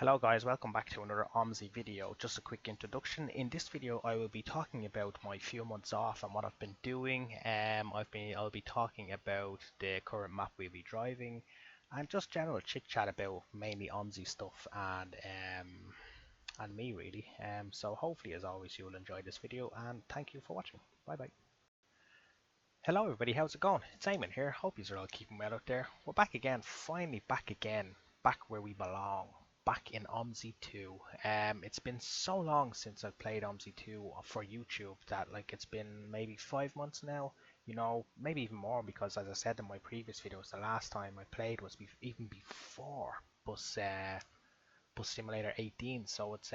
Hello guys, welcome back to another Omsi video. Just a quick introduction. In this video I will be talking about my few months off and what I've been doing. I'll be talking about the current map we'll be driving and just general chit chat about mainly Omsi stuff and me really. So hopefully as always you'll enjoy this video and thank you for watching. Bye bye. Hello everybody, how's it going? It's Eamon here. Hope you're all keeping well out there. We're back again, finally back again, back where we belong. Back in Omsi 2. It's been so long since I've played Omsi 2 for YouTube that it's been maybe 5 months now, maybe even more, because as I said in my previous videos, the last time I played was even before Bus Simulator 18. So it's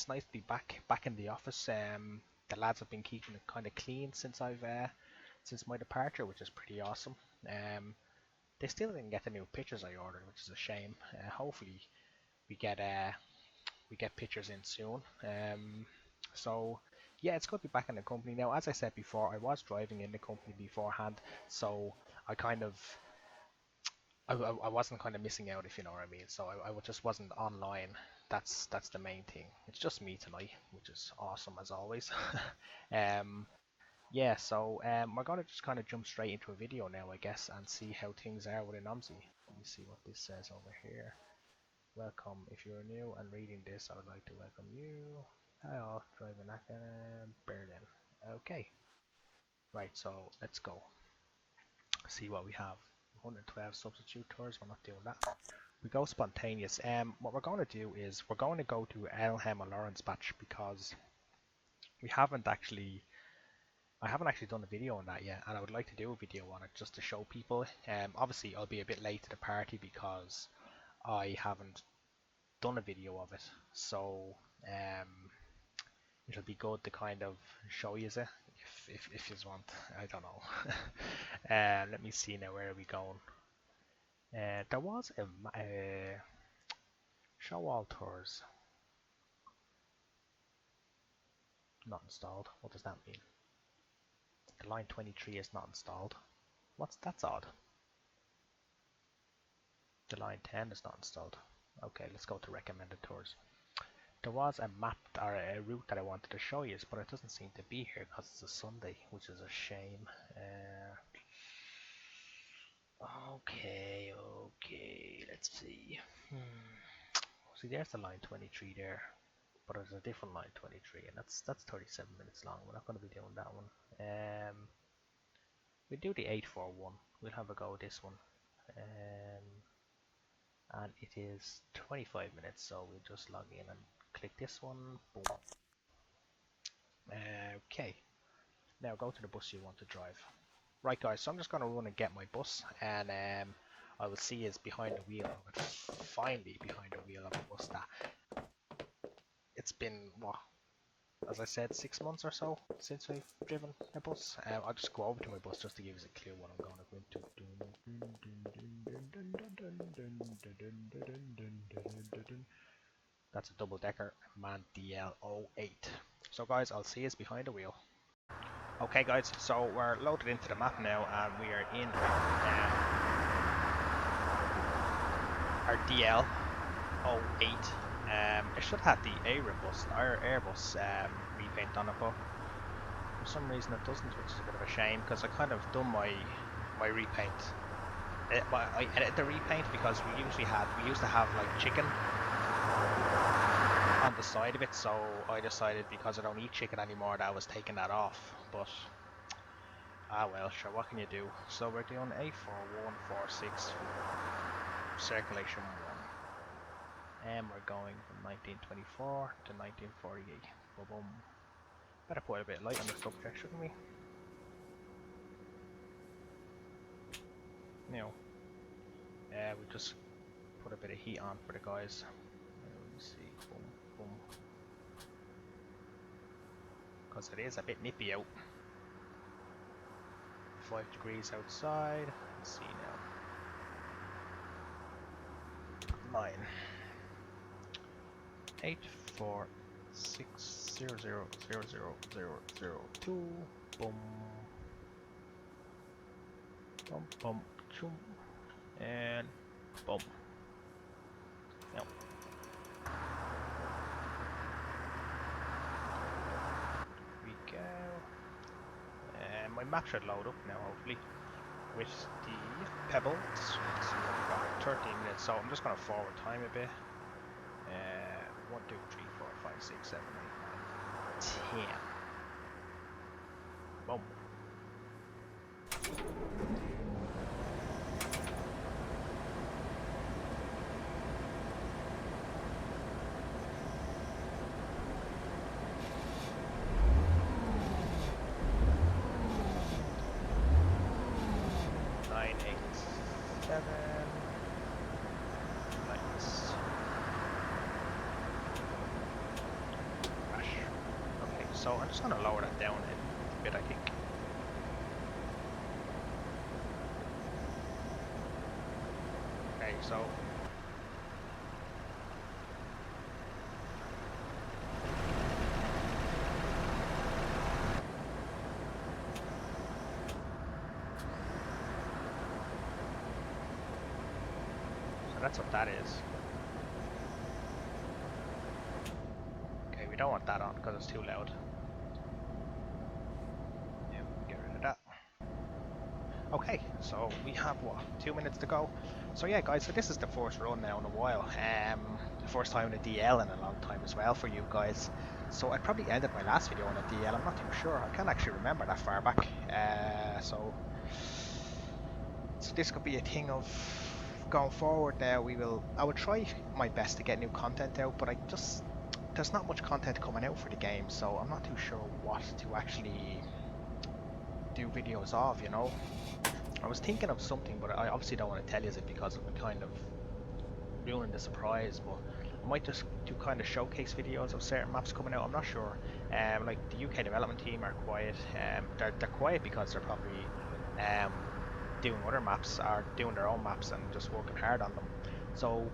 nice to be back in the office. The lads have been keeping it kind of clean since since my departure, which is pretty awesome. They still didn't get the new pictures I ordered, which is a shame. Hopefully we get pictures in soon. So yeah, it's good to be back in the company now. As I said before, I was driving in the company beforehand, so I wasn't kind of missing out, if you know what I mean. So I just wasn't online. That's the main thing. It's just me tonight, which is awesome as always. um, yeah, so we're gonna just kind of jump straight into a video now, I guess, and see how things are within Omsi. Let me see what this says over here. Welcome. If you're new and reading this, I would like to welcome you. Hi all, driving Berlin. Okay, right, so let's go. See what we have. 112 substitute tours, we're not doing that. We go spontaneous. What we're going to do is we're going to go to Ahlheim and Laurenzbach because I haven't actually done a video on that yet, and I would like to do a video on it just to show people. Obviously I'll be a bit late to the party because I haven't done a video of it, so it'll be good to kind of show you it if you want. I don't know. Let me see now, where are we going? There was a show all tours not installed. What does that mean? The line 23 is not installed. That's odd. The line 10 is not installed. Okay, let's go to recommended tours. There was a map or a route that I wanted to show you, but it doesn't seem to be here because it's a Sunday, which is a shame. Okay, let's see. See, there's the line 23 there, but there's a different line 23, and that's 37 minutes long. We're not going to be doing that one. We'll do the 841. We'll have a go with this one. And it is 25 minutes, so we'll just log in and click this one. Boom. Okay, now go to the bus you want to drive. Right guys, so I'm just going to run and get my bus, and I will see is behind the wheel of it. Finally behind the wheel of a bus that it's been, what, as I said, 6 months or so since I've driven a bus. I'll just go over to my bus just to give us a clue what I'm going to go into. That's a double decker MAN DL08. So guys, I'll see us behind the wheel. Okay guys, so we're loaded into the map now and we are in our DL08. It should have the Airbus repaint on it, but for some reason it doesn't, which is a bit of a shame because I kind of done my repaint. I edited the repaint because we used to have like chicken on the side of it, so I decided because I don't eat chicken anymore that I was taking that off, but well, sure, what can you do? So we're doing A4146 circulation 1, and we're going from 1924 to 1948. Boom. Better put a bit of light on the subject, shouldn't we? No. We just put a bit of heat on for the guys. Let me see. Boom. Because it is a bit nippy out. 5 degrees outside. Let's see now. Line 846000002. Boom. Boom. Choom. And boom. Now my map should load up now, hopefully, with the pebbles. Let's see what we got. 13 minutes, so I'm just going to forward time a bit. 1, 2, 3, 4, 5, 6, 7, 8, 9, 10. Boom. So I'm just going to lower that down a bit, I think. Okay, so that's what that is. Okay, we don't want that on because it's too loud. Okay, so we have what, 2 minutes to go. So yeah guys, so this is the first run now in a while. The first time in a DL in a long time as well for you guys. So I probably ended my last video on a DL, I'm not too sure. I can't actually remember that far back. So this could be a thing of going forward now. I will try my best to get new content out, but there's not much content coming out for the game, so I'm not too sure what to actually do videos of, you know. I was thinking of something, but I obviously don't want to tell you it because it would kind of ruin the surprise, but I might just do kind of showcase videos of certain maps coming out. I'm not sure. Like the UK development team are quiet. They're quiet because they're probably doing other maps, or doing their own maps and just working hard on them. So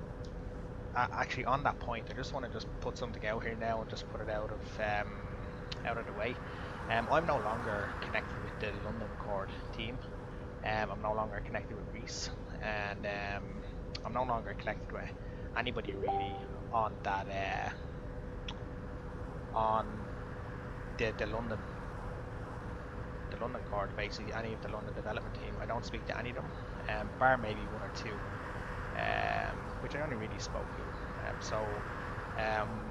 actually on that point, I just want to just put something out here now and just put it out of the way. I'm no longer connected with the London Cord team. I'm no longer connected with Reese, and I'm no longer connected with anybody really on that on the London Cord, basically any of the London development team. I don't speak to any of them, bar maybe one or two, which I only really spoke to.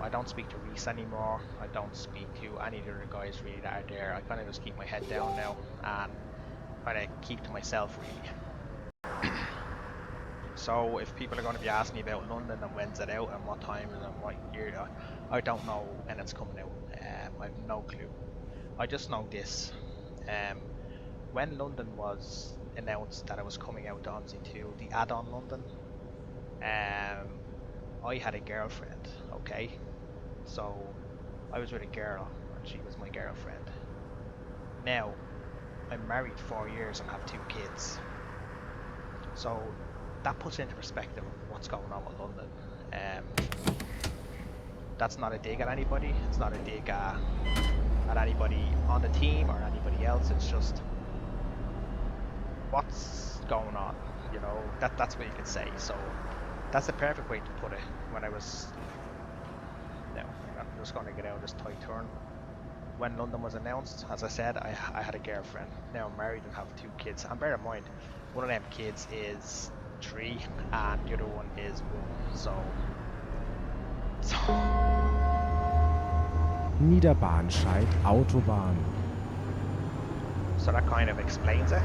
I don't speak to Reese anymore. I don't speak to any of the other guys really that are there. I kind of just keep my head down now and kind of keep to myself really. So if people are going to be asking me about London and when's it out and what time and what year, I don't know when it's coming out. I have no clue. I just know this. When London was announced that it was coming out to Omsi 2, the add-on London, I had a girlfriend, okay? So I was with a girl and she was my girlfriend. Now, I'm married 4 years and have 2 kids. So that puts into perspective of what's going on with London. That's not a dig at anybody. It's not a dig at anybody on the team or anybody else. It's just what's going on. You know, that's what you could say. So that's the perfect way to put it. When I was, no, I'm just going to get out of this tight turn. When London was announced, as I said, I had a girlfriend. Now I'm married and have 2 kids. And bear in mind, one of them kids is 3 and the other one is 1. So Niederbahnscheid, Autobahn. So that kind of explains it.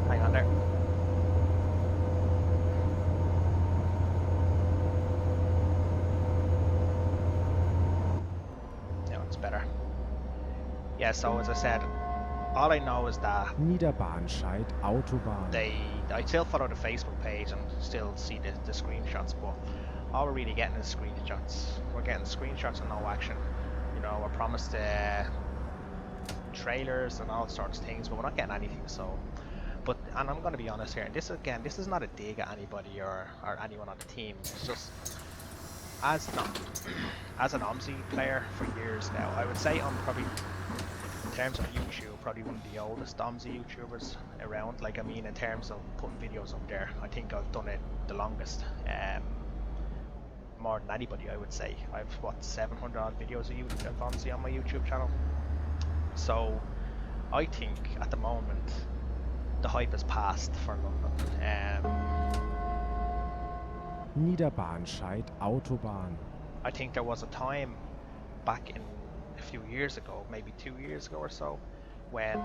Hang on there. No, it's better. Yeah, so as I said, all I know is that Niederbahnscheid, Autobahn. I still follow the Facebook page and still see the screenshots, but all we're really getting is screenshots. We're getting screenshots and no action. You know, we're promised trailers and all sorts of things, but we're not getting anything. So, and I'm going to be honest here, and this is not a dig at anybody or anyone on the team. It's just as an Omsi player for years now, I would say I'm probably, in terms of YouTube, probably one of the oldest Omsi YouTubers around. Like, I mean, in terms of putting videos up there, I think I've done it the longest. more than anybody, I would say. I've what 700 odd videos of Omsi on my YouTube channel. So I think at the moment the hype has passed for London. Niederbahnscheid, Autobahn. I think there was a time back in a few years ago, maybe 2 years ago or so, when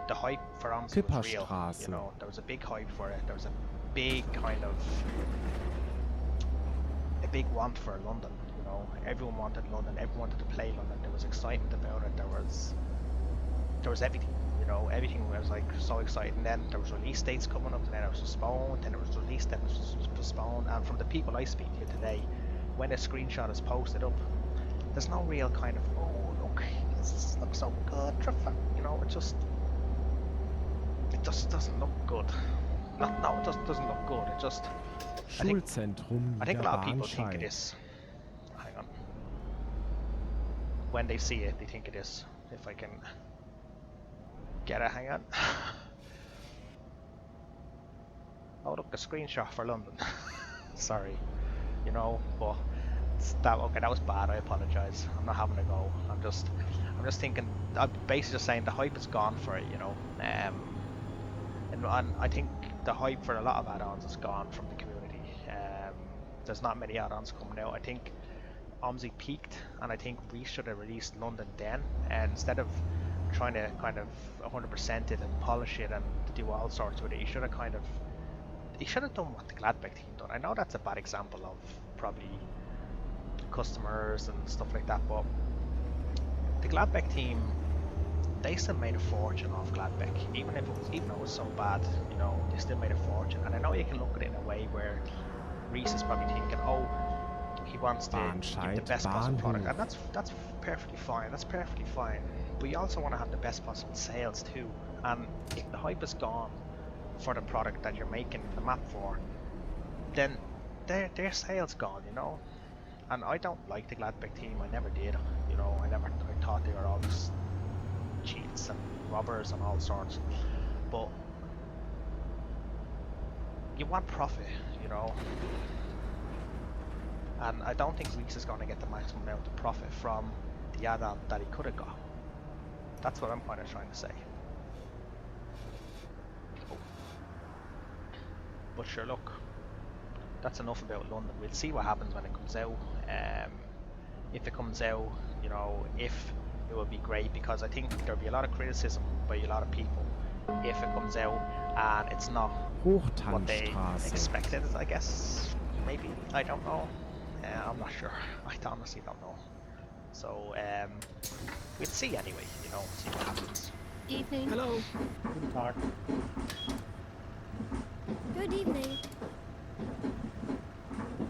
the hype for Omsi was real. You know, there was a big hype for it. There was a big kind of a big want for London. You know, everyone wanted London. Everyone wanted to play London. There was excitement about it. There was everything. You know, everything was like so exciting. And then there was release dates coming up, and then it was postponed, then it was released, then it was postponed. And from the people I speak to today, when a screenshot is posted up, there's no real kind of, oh look, this looks so good, you know, it just doesn't look good. No, it just doesn't look good. It just, I think a lot of people think it is. Hang on. When they see it, they think it is. If I can get it, hang on. Oh look, a screenshot for London. Sorry, you know, but okay, that was bad. I apologize. I'm not having a go. I'm just thinking. I'm basically just saying the hype is gone for it, you know. And I think the hype for a lot of add-ons is gone from the community. There's not many add-ons coming out. I think Omsi peaked, and I think we should have released London then, and instead of trying to kind of 100% it and polish it and do all sorts with it, he should have done what the Gladbeck team done. I know that's a bad example of probably customers and stuff like that, but the Gladbeck team, they still made a fortune off Gladbeck, even though it was so bad, you know, they still made a fortune. And I know you can look at it in a way where Reese is probably thinking, oh, he wants to give the best possible product, and that's perfectly fine. That's perfectly fine. But you also want to have the best possible sales too. And if the hype is gone for the product that you're making the map for, then their sales gone, you know. And I don't like the Gladbeck team. I never did. You know, I thought they were always cheats and robbers and all sorts. But you want profit, you know. And I don't think Reese is going to get the maximum amount of profit from the add-on that he could have got. That's what I'm kind of trying to say. But sure, look, that's enough about London. We'll see what happens when it comes out. If it comes out, you know, if it will be great, because I think there'll be a lot of criticism by a lot of people if it comes out and it's not what they expected, I guess. Maybe, I don't know. I'm not sure. I honestly don't know. So we'll see anyway, you know, see what happens. Evening. Hello. Guten Tag. Good evening.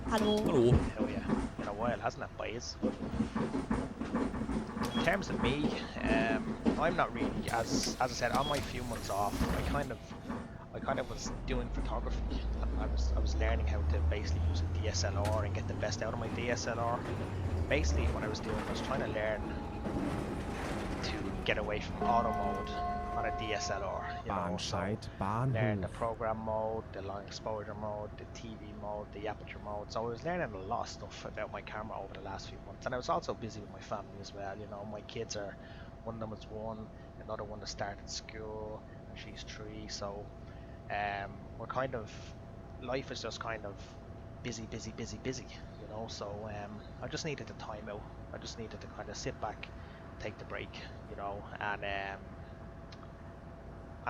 Hello. Hello. Oh yeah, been a while, hasn't it, boys? In terms of me, I'm not really, as I said, on my few months off, I kind of was doing photography. I was learning how to basically use a DSLR and get the best out of my DSLR. Basically, what I was doing was trying to learn to get away from auto mode on a DSLR. You know, so learn the program mode, the long exposure mode, the TV mode, the aperture mode. So I was learning a lot of stuff about my camera over the last few months, and I was also busy with my family as well. You know, my kids are, one of them is 1, another one has started school, and she's 3. So we're kind of, life is just kind of busy, you know. So I just needed the time out. I just needed to kind of sit back, take the break, you know, and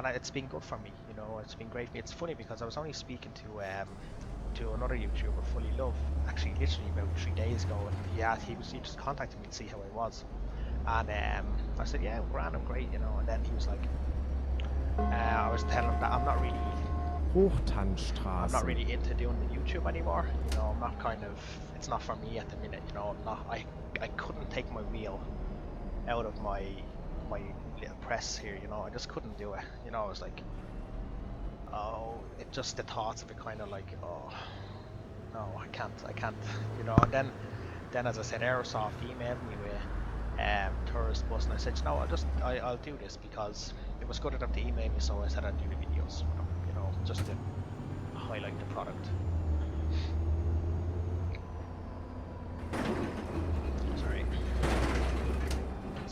it's been good for me, you know. It's been great. It's funny because I was only speaking to another YouTuber, Fully Love, actually literally about 3 days ago, and he just contacted me to see how I was, and I said, yeah, grand, I'm great, you know. And then he was like, I was telling him that I'm not really into doing the YouTube anymore, you know. I'm not kind of, it's not for me at the minute, you know. I couldn't take my wheel out of my little press here, you know. I just couldn't do it, you know. I was like, oh, it just, the thoughts of it kind of like, oh no, I can't, you know. And then as I said, Aerosoft emailed me with Tourist Bus, and I said, no, I'll do this because it was good enough to email me, so I said I'd do the videos, you know, just to highlight the product.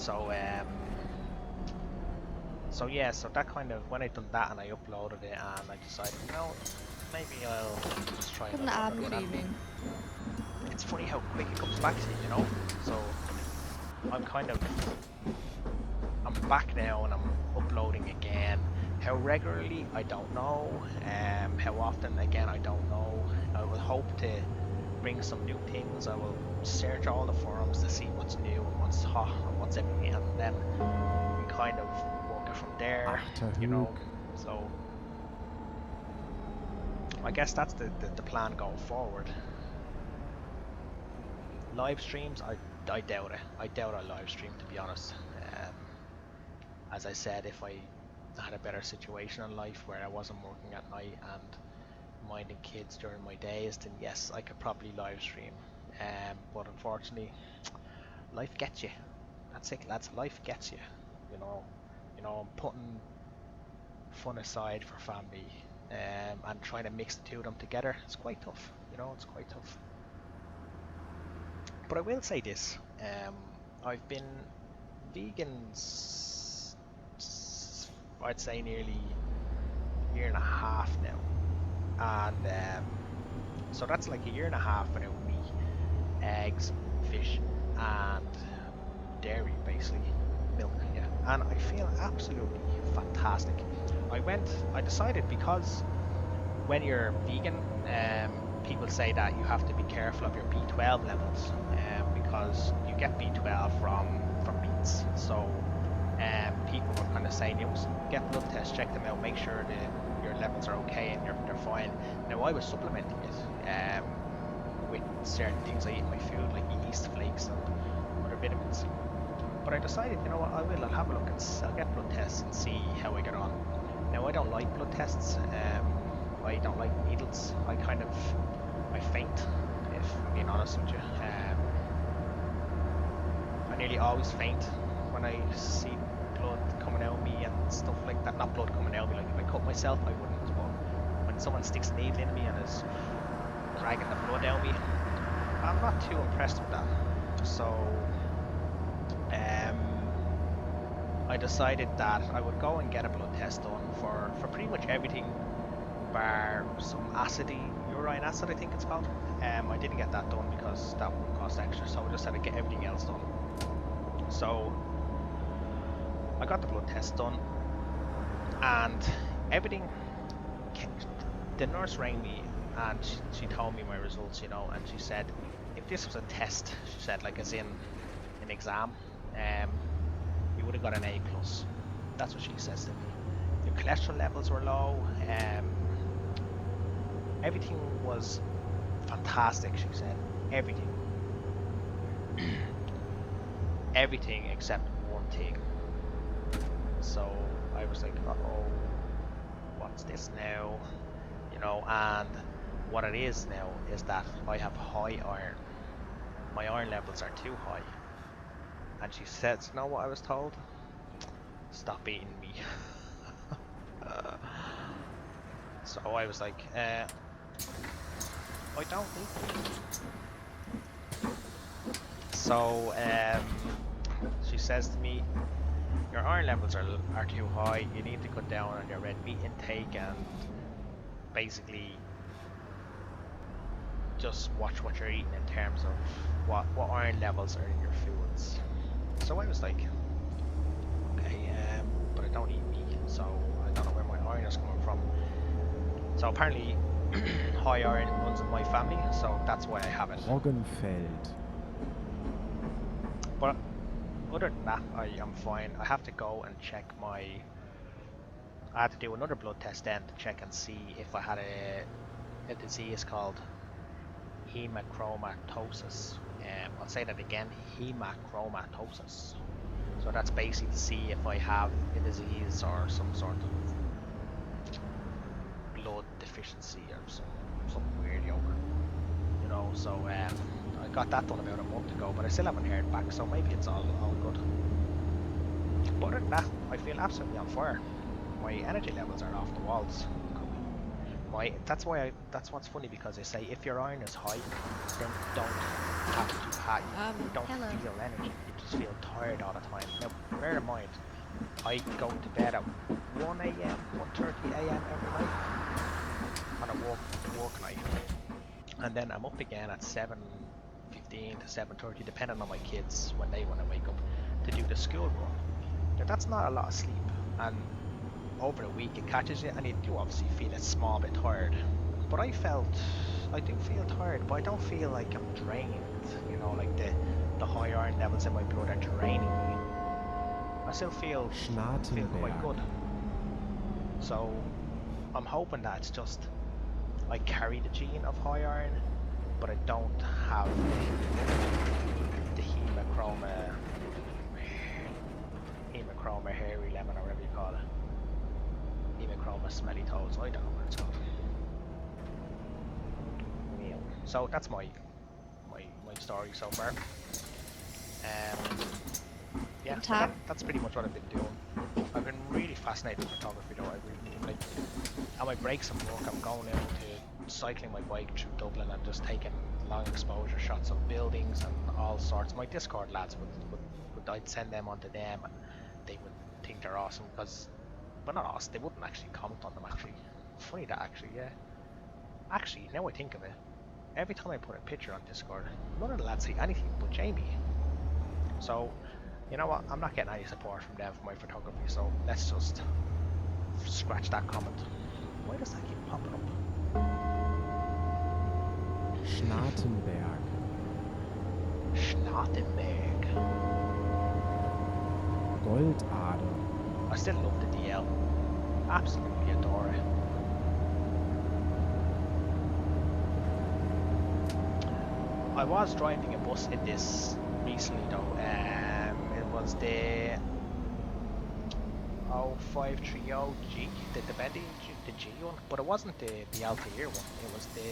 So so yeah, so that kind of, when I done that and I uploaded it and I decided, you know, maybe I'll just try Guten another Abend. one. Good And evening. it's funny how quick it comes back to you, you know. So I'm kind of, I'm back now and I'm uploading again. How regularly, I don't know. How often, again, I don't know. I will hope to bring some new things. I will search all the forums to see what's new and what's hot and what's everything, and then we kind of work it from there, you know. Achterhoek. So I guess that's the plan going forward. Live streams, I doubt it. I doubt I live stream, to be honest. As I said, if I had a better situation in life where I wasn't working at night and minding kids during my days, then yes, I could probably live stream. But unfortunately, life gets you. That's it, lads. Life gets you. You know, I'm putting fun aside for family, and trying to mix the two of them together. It's quite tough. You know, it's quite tough. But I will say this: I've been vegan, I'd say nearly a year and a half now, and so that's like a year and a half without meat, eggs, fish, and dairy, basically, milk. Yeah, and I feel absolutely fantastic. I decided, because when you're vegan, people say that you have to be careful of your B12 levels, because you get B12 from meats. So people were kind of saying, you must get blood tests, check them out, make sure that your levels are okay and they're fine. Now I was supplementing it with certain things I eat in my food, like yeast flakes and other vitamins. But I decided, you know what, I'll have a look and I'll get blood tests and see how I get on. Now I don't like blood tests. I don't like needles. I faint, if I'm being honest with you. I nearly always faint when I see blood coming out of me and stuff like that. Not blood coming out of me, like if I cut myself, I wouldn't. But when someone sticks a needle in me and is dragging the blood out of me, I'm not too impressed with that. So I decided that I would go and get a blood test done for pretty much everything bar some acidy, urine acid I think it's called. I didn't get that done because that would cost extra, so I just had to get everything else done. So I got the blood test done and everything. The nurse rang me and she told me my results, you know, and she said if this was a test, she said, like as in an exam, you would have got an A+. That's what she says to me. Your cholesterol levels were low, everything was fantastic, she said. Everything. Everything except one thing. So I was like, uh-oh, what's this now? You know, and what it is now is that I have high iron. My iron levels are too high. And she said, you know what I was told? Stop eating me. So I was like, I don't need meat. So she says to me, your iron levels are too high, you need to cut down on your red meat intake and basically just watch what you're eating in terms of what iron levels are in your foods. So I was like, okay, but I don't eat meat, so I don't know where my iron is coming from. So apparently high iron runs in my family, so that's why I have it. Roggenfeld. But other than that, I'm fine. I have to go and check I had to do another blood test then to check and see if I had a disease called hemochromatosis. I'll say that again, hemochromatosis. So that's basically to see if I have a disease or some sort of blood deficiency or some weird yoke. You know, so I got that done about a month ago, but I still haven't heard back, so maybe it's all good. But other than that, I feel absolutely on fire. My energy levels are off the walls. right? That's what's funny, because they say if your iron is high, then don't have it too high. You don't Hello. feel energy. You just feel tired all the time. Now, bear in mind, I go to bed at 1 a.m., 1:30 a.m. every night on a work night, and then I'm up again at 7:15 to 7:30, depending on my kids when they want to wake up to do the school run. Now that's not a lot of sleep, and over a week it catches you, and you do obviously feel a small bit tired. But I do feel tired, but I don't feel like I'm drained. You know, like the high iron levels in my blood are draining me. I still feel quite good. So I'm hoping that it's just I carry the gene of high iron, but I don't have the hemochroma hairy lemon, or whatever you call it. Hemochroma smelly toes. I don't know what it's called. Yeah. So that's my story so far. Yeah, so that's pretty much what I've been doing. I've been really fascinated with photography though. I really like, on my breaks from work, I'm going out to cycling my bike through Dublin and just taking long exposure shots of buildings and all sorts. My Discord lads would I'd send them onto them, and they would think they're awesome, because, well, not awesome, they wouldn't actually comment on them actually. Funny that actually, yeah. Actually, now I think of it, every time I put a picture on Discord, none of the lads say anything but Jamie. So, you know what, I'm not getting any support from them for my photography, so let's just scratch that comment. Why does that keep popping up? Schnartenberg. Schnartenberg. Goldader. I still love the DL. Absolutely adore it. I was driving a bus in this recently though. It was the 0530G, the bendy, the G one, but it wasn't the Altair one. It was the...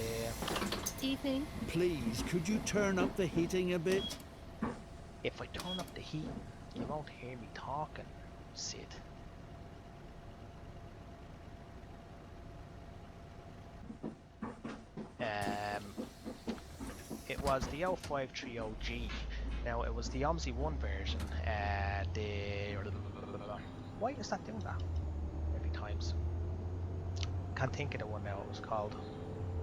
Evening. Please, could you turn up the heating a bit? If I turn up the heat, you won't hear me talking, Sid. It was the 0530G. Now it was the Omsi 1 version. Why is that doing that every times? Can't think of the one now. It was called.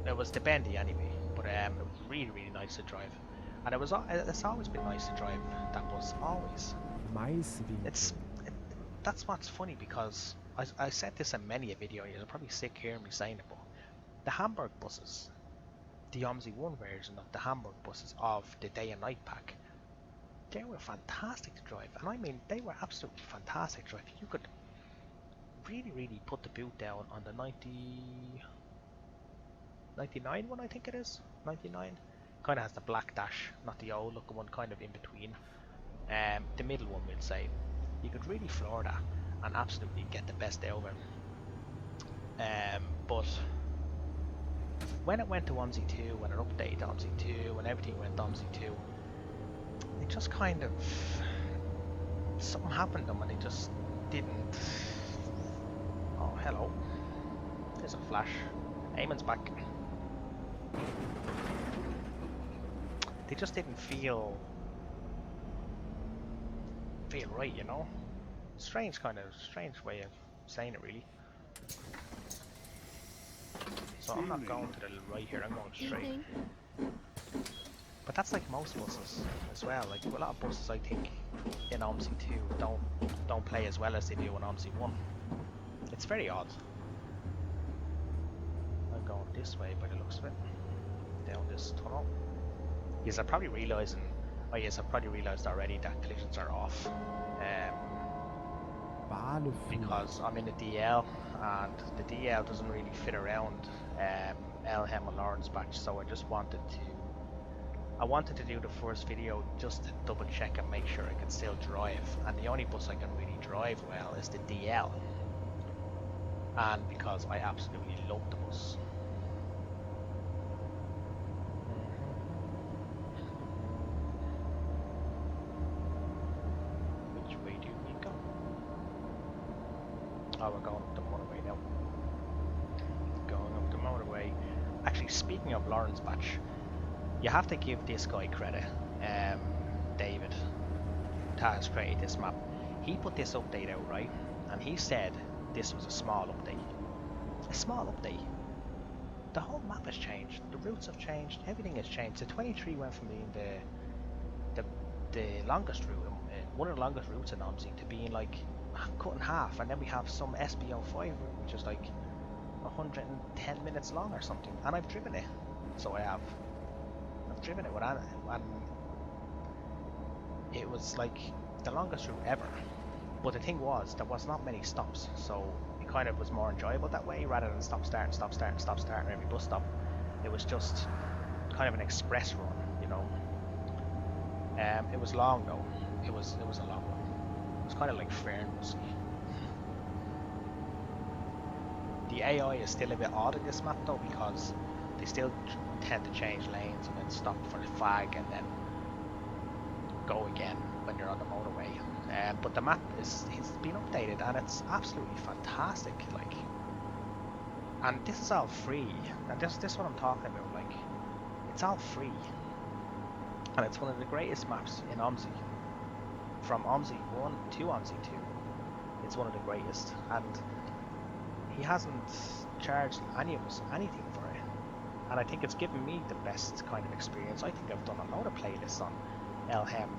It was the bendy anyway, but it was really nice to drive, and it's always been nice to drive that bus. Always. Maiswinkel. That's what's funny, because I said this in many a video. You're probably sick hearing me saying it, but the Hamburg buses, the Omsi 1 version of the Hamburg buses of the day and night pack, they were fantastic to drive, and I mean they were absolutely fantastic to drive. You could really put the boot down on the 99 one, I think it is. 99 kind of has the black dash, not the old looking one, kind of in between. The middle one, we'll say. You could really floor that and absolutely get the best out of it. But when it went to Omsi 2, when it updated to Omsi 2, when everything went to Omsi 2, it just kind of, something happened to them, and they just didn't. Oh, hello. There's a flash. Eamon's back. They just didn't feel right, you know? Strange way of saying it, really. So I'm not going to the right here, I'm going straight. Evening. But that's like most buses as well. Like a lot of buses, I think, in Omsi 2 don't play as well as they do in Omsi 1. It's very odd. I'm going this way by the looks of it. Down this tunnel. Yes, I've probably realised already that collisions are off. Because I'm in the DL, and the DL doesn't really fit around Ahlheim and Laurenzbach, so I wanted to do the first video just to double check and make sure I can still drive, and the only bus I can really drive well is the DL, and because I absolutely love the bus. Which way do we go? Oh, we're going up the motorway now. Going up the motorway. actually, speaking of Laurenzbach, you have to give this guy credit, David, that has created this map. He put this update out, right? And he said this was a small update. A small update. The whole map has changed. The routes have changed. Everything has changed. The 23 went from being the longest route, one of the longest routes in Omsi, to being like cut in half. And then we have some SBO5 route, which is like 110 minutes long or something. And I've driven it. So I have. I've driven it with Anna, and it was like the longest route ever. But the thing was, there was not many stops, so it kind of was more enjoyable that way, rather than stop start stop start and stop start every bus stop. It was just kind of an express run, you know. It was long though. It was a long one. It was kind of like fair and musky. The AI is still a bit odd in this map though, because they still tend to change lanes and then stop for the flag and then go again when you're on the motorway. But the map it's been updated and it's absolutely fantastic. Like, and this is all free. And this is what I'm talking about. Like, it's all free, and it's one of the greatest maps in Omsi. From Omsi 1 to Omsi 2, it's one of the greatest, and he hasn't charged any of us anything for it. And I think it's given me the best kind of experience. I think I've done a load of playlists on Ahlheim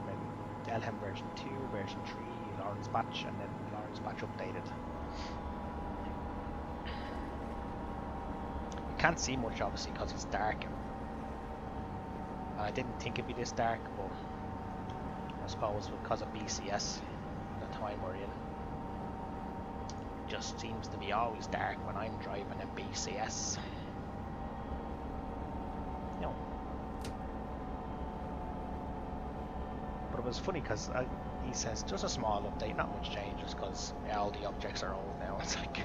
version 2, version 3, Laurenzbach, and then Laurenzbach updated. You can't see much obviously because it's dark. And I didn't think it'd be this dark, but I suppose because of BCS, the time we're in, it just seems to be always dark when I'm driving in BCS. No. But it was funny because he says just a small update, not much changes because all the objects are old now. It's like,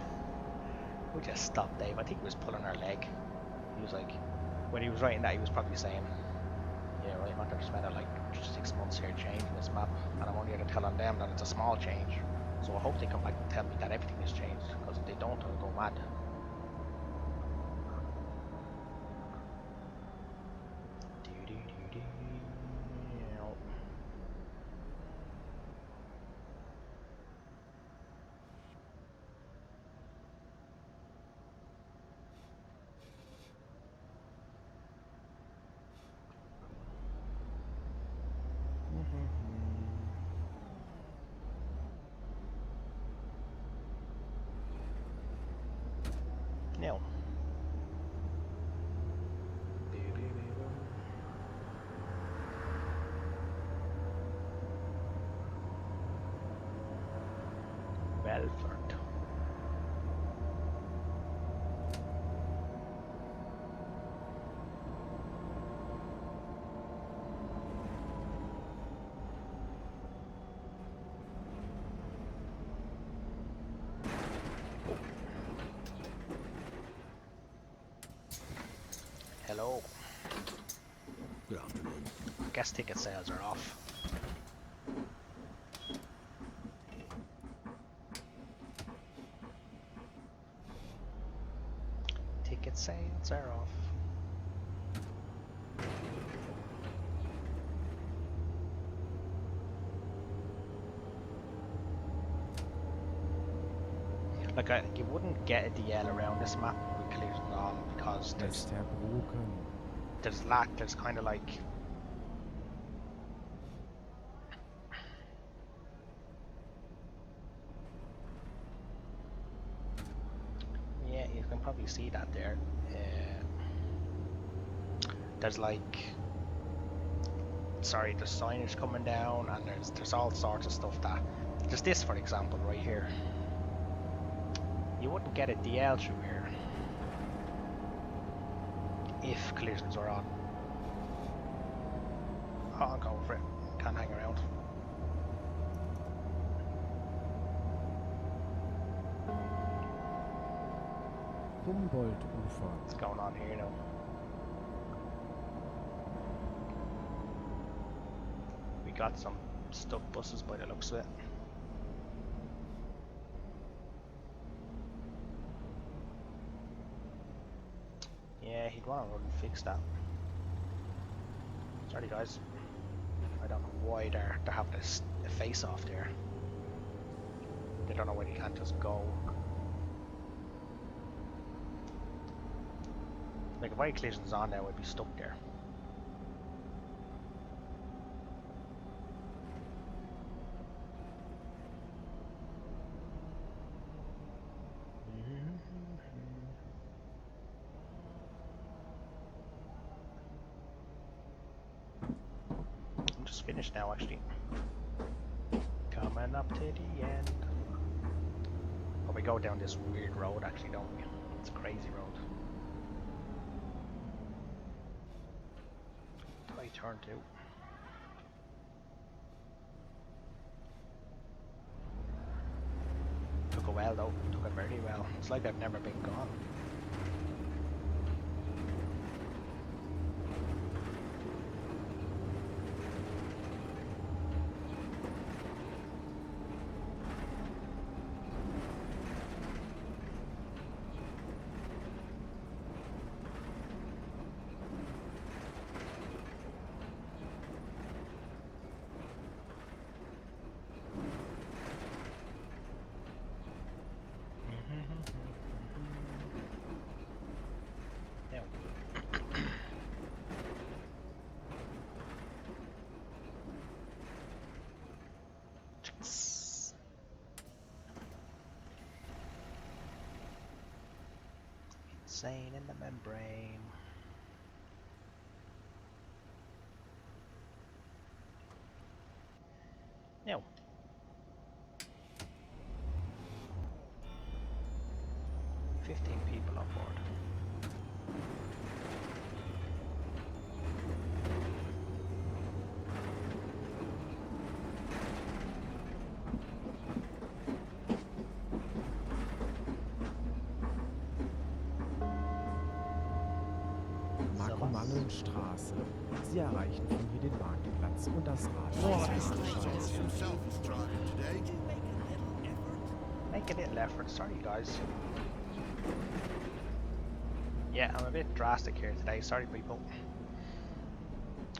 we just stopped Dave. I think he was pulling our leg. He was like, when he was writing that, he was probably saying, yeah, right, man, they're spending like 6 months here changing this map, and I'm only here to tell them that it's a small change. So I hope they come back and tell me that everything has changed, because if they don't, I'll go mad. No. Belfort. Hello. Good afternoon. Guess ticket sales are off. Ticket sales are off. Like, you wouldn't get a DL around this map with collision on because there's there's kind of like yeah, you can probably see that there. There's like, sorry, there's signage coming down, and there's all sorts of stuff that there's this, for example, right here. You wouldn't get a DL through here if collisions were on. Oh, I'm going for it. Can't hang around. Humboldt-Ufer. What's going on here now? We got some stuck buses by the looks of it. Yeah, he'd want to fix that. Sorry guys. I don't know why they're having a face off there. They don't know why they can't just go. Like if my collision's on now, I'd be stuck there. I'm just finished now actually. Coming up to the end. But we go down this weird road actually, don't we? It's a crazy road. Do I turn to? Took a while though, took it very well. It's like I've never been gone. Insane in the membrane. No. "15 people on board." Marco-Mangeln-Straße. Sie erreichen von hier den Marktplatz und das Rathaus. Himself is driving today. Make a little effort, sorry guys. Yeah, I'm a bit drastic here today, sorry people.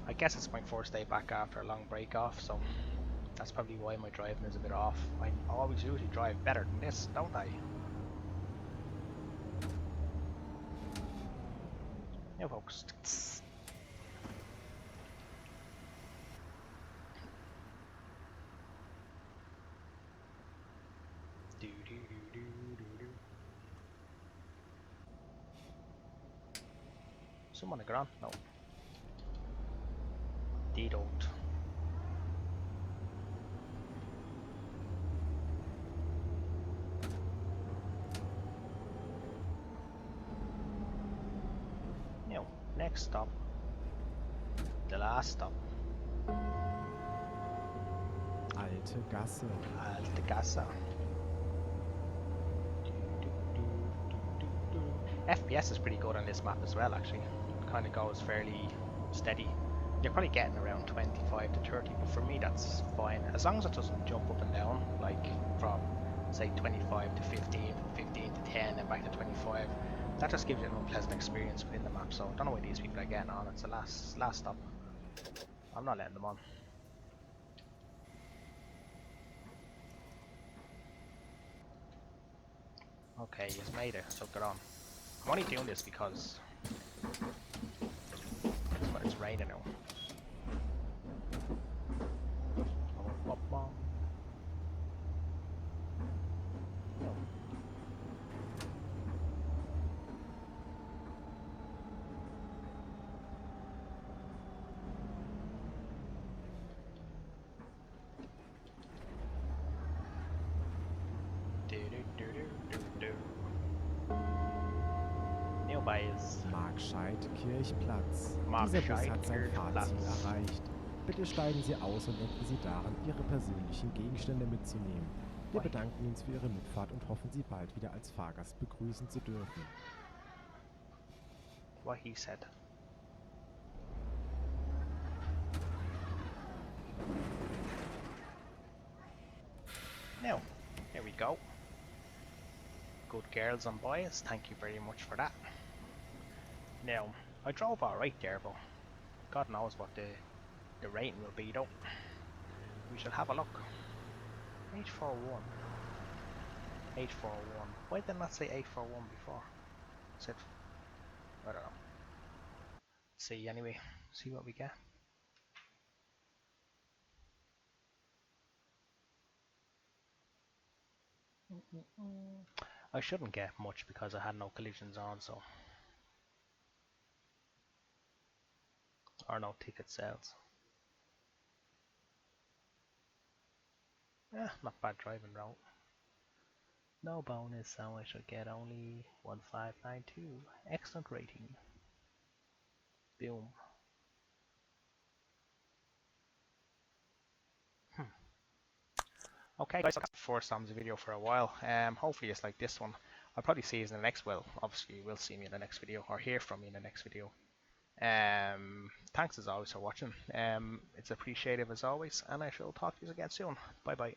I guess it's my first day back after a long break off, so that's probably why my driving is a bit off. I always usually drive better than this, don't I? Yeah folks. Someone on the ground? No. They don't. No. Next stop. The last stop. Alte Gasse. Alte Gasse. FPS is pretty good on this map as well actually. It kind of goes fairly steady. You're probably getting around 25 to 30, but for me that's fine. As long as it doesn't jump up and down, like from say 25 to 15, from 15 to 10 and back to 25. That just gives you an unpleasant experience within the map, so I don't know why these people are getting on. It's the last stop. I'm not letting them on. Okay, he's made it, so get on. I'm only doing this because it's raining now. No. Nearby is Markscheid-Kirchplatz. Dieser Bus hat sein Fahrziel erreicht. Bitte steigen Sie aus und denken Sie daran, Ihre persönlichen Gegenstände mitzunehmen. Wir bedanken uns für Ihre Mitfahrt und hoffen, Sie bald wieder als Fahrgast begrüßen zu dürfen. What he said. Now, here we go. Good girls and boys, thank you very much for that. Now, I drove alright there, but God knows what the rating will be though. We shall have a look. 841. 841. Why didn't I say 841 before? I said, I don't know. See anyway. See what we get. I shouldn't get much because I had no collisions on, so. Or no ticket sales. Yeah, not bad driving route. No bonus, so I should get only 1592. Excellent rating. Boom. Okay guys, that's the first Omsi video for a while. Hopefully it's like this one. I'll probably see you in the next, well, obviously you will see me in the next video, or hear from me in the next video. Thanks as always for watching. It's appreciative as always, and I shall talk to you again soon. Bye bye.